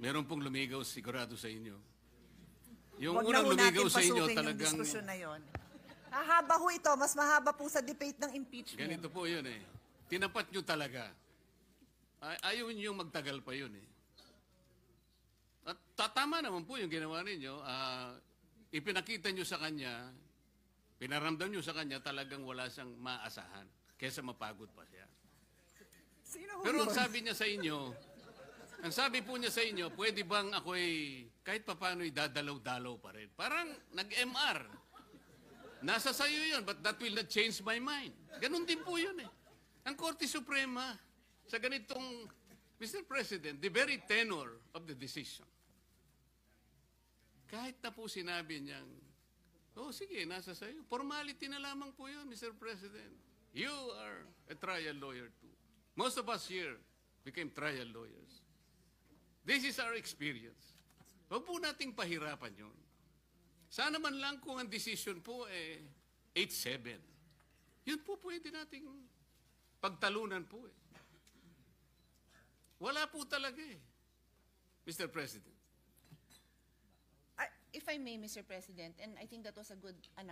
Meron pong lumigaw sigurado sa inyo. Yung Huwag na unang ho lumigaw natin sa inyo pasukin yung talagang diskusyon na yon. Hahaba ho ito, mas mahaba po sa debate ng impeachment. ganito po yun eh. Tinapat nyo talaga. Ayaw nyo magtagal pa yun eh. At tama naman po yung ginawa ninyo. Ipinakita nyo sa kanya, pinaramdam nyo sa kanya talagang wala siyang maasahan kaysa mapagod pa siya. Sino ho Pero yun? ang sabi niya sa inyo, ang sabi po niya sa inyo, pwede bang ako'y kahit papano'y dadalaw-dalaw pa rin? Parang nag-MR. Nasa sayo yun, but that will not change my mind. Ganun din po yun eh. Ang Korte Suprema, sa ganitong, Mr. President, the very tenor of the decision, kahit na po sinabi niyang, oh sige, nasa sayo. Formality na lamang po yun, Mr. President. You are a trial lawyer too. Most of us here became trial lawyers. This is our experience. Huwag po nating pahirapan yun. Sana man lang kung ang decision po 8-7. Yun po pwede nating pagtalunan po eh. Wala po talaga eh, Mr. President. If I may, Mr. President, and I think that was a good analysis.